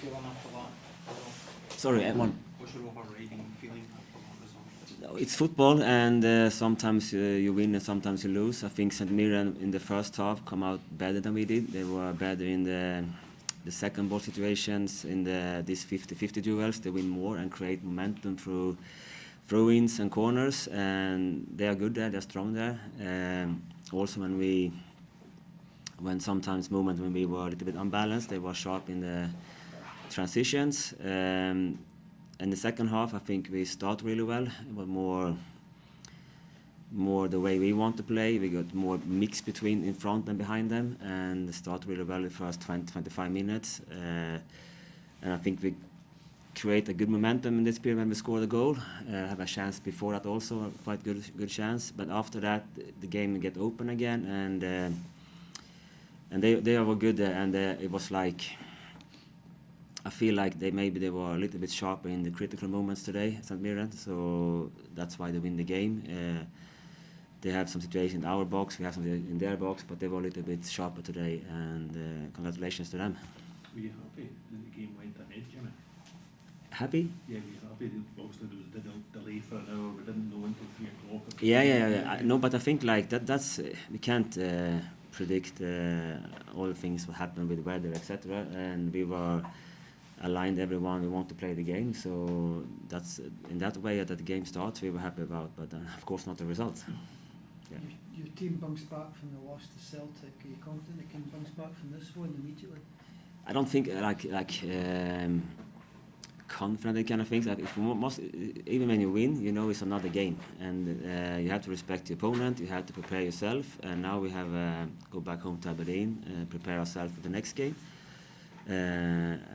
feeling after that? Sorry, one. What's your overriding feeling after that result? It's football, and sometimes you win and sometimes you lose. I think St Mirren in the first half come out better than we did. They were better in the second ball situations, in these 50-50 duels. They win more and create momentum through throw-ins and corners, and they are good there. They're strong there. Also, when sometimes moment when we were a little bit unbalanced, they were sharp in the transitions. In the second half, I think we start really well. It was more the way we want to play. We got more mix between in front and behind them, and start really well the first 20-25 minutes. And I think we create a good momentum in this period when we score the goal. Have a chance before that also, a quite good chance. But after that, the game get open again, and they were good there, and it was like, I feel like they were a little bit sharper in the critical moments today, St Mirren, so that's why they win the game. They have some situations in our box, we have some in their box, but they were a little bit sharper today, and congratulations to them. Were you happy that the game went ahead, Jimmy? Happy? Yeah, were you happy that obviously there was a delay for an hour, we didn't know until 3 o'clock? Yeah. No, but I think like that's we can't predict all the things what happen with weather, etc. And we were aligned, everyone, we want to play the game, so that's in that way that the game starts we were happy about, but of course not the result. Yeah. Your team bounced back from the loss to Celtic. Are you confident they can bounce back from this one immediately? I don't think confident kind of things. Like even when you win, you know it's another game, and you have to respect the opponent. You have to prepare yourself. And now we have go back home to Aberdeen, prepare ourselves for the next game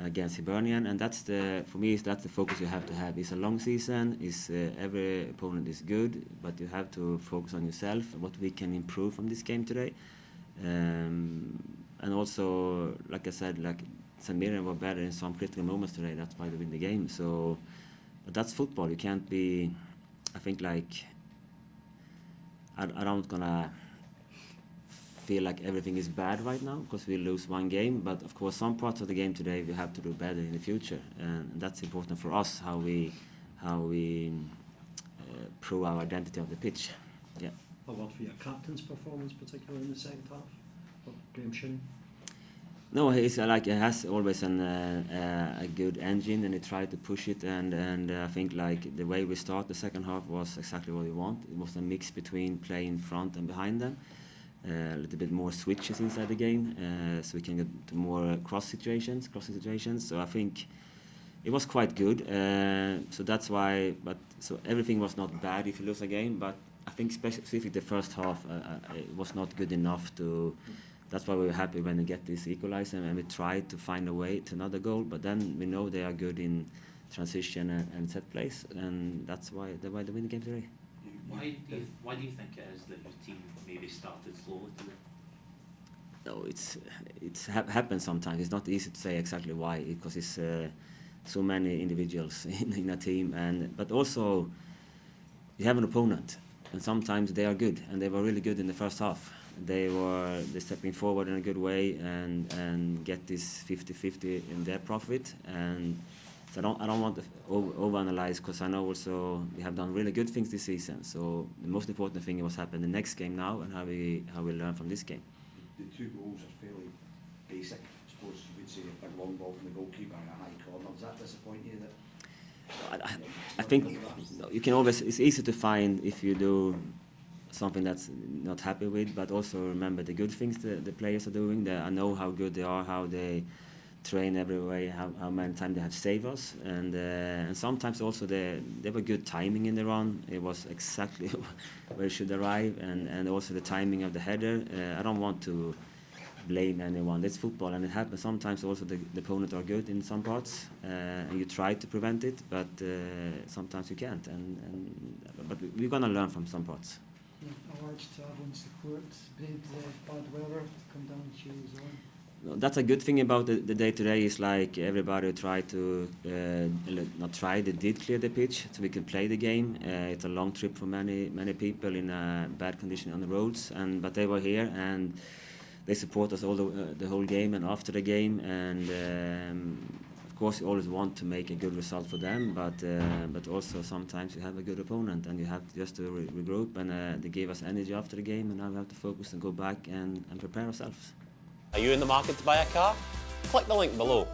against Hibernian, and for me that's the focus you have to have. It's a long season. Every opponent is good, but you have to focus on yourself. What we can improve from this game today, and also like I said, like St Mirren were better in some critical moments today. That's why they win the game. So, but that's football. You can't be. I think like I don't gonna feel like everything is bad right now because we lose one game. But of course, some parts of the game today we have to do better in the future, and that's important for us. How we prove our identity on the pitch. Yeah. A lot for your captain's performance, particularly in the second half, for Graham Shin. No, he's like he has always a good engine, and he tried to push it. And I think like the way we start the second half was exactly what we want. It was a mix between playing front and behind them, a little bit more switches inside the game, so we can get to more crossing situations. So I think it was quite good. So that's why. But so everything was not bad if you lose a game. But I think specifically the first half it was not good enough to. That's why we were happy when we get this equalizer, and we tried to find a way to another goal. But then we know they are good in transition and set plays, and that's why they win the game today. Why do you think it is that your team maybe started slowly today? No, it's happens sometimes. It's not easy to say exactly why, because it's so many individuals in a team, but also you have an opponent, and sometimes they are good, and they were really good in the first half. They stepping forward in a good way and get this 50-50 in their profit. And so I don't want to overanalyze, because I know also we have done really good things this season. So the most important thing is what's happened in the next game now, and how we learn from this game. The two goals are fairly basic. I suppose you would say a big long ball from the goalkeeper and a high corner. Does that disappoint you? I think you can always. It's easy to find if you do something that's not happy with, but also remember the good things the players are doing. I know how good they are, how they train every way, how many times they have saved us, and sometimes also they were good timing in the run. It was exactly where it should arrive, and also the timing of the header. I don't want to blame anyone. It's football, and it happens. Sometimes also the opponent are good in some parts, and you try to prevent it, but sometimes you can't. But we're gonna learn from some parts. A large travelling support, brave bad weather to come down and cheer you on. That's a good thing about the day today is like everybody tried to not try, they did clear the pitch so we can play the game. It's a long trip for many people in a bad condition on the roads, but they were here and they support us all the whole game and after the game, and of course, you always want to make a good result for them, but also sometimes you have a good opponent and you have just to regroup. And they gave us energy after the game, and now we have to focus and go back and prepare ourselves. Are you in the market to buy a car? Click the link below.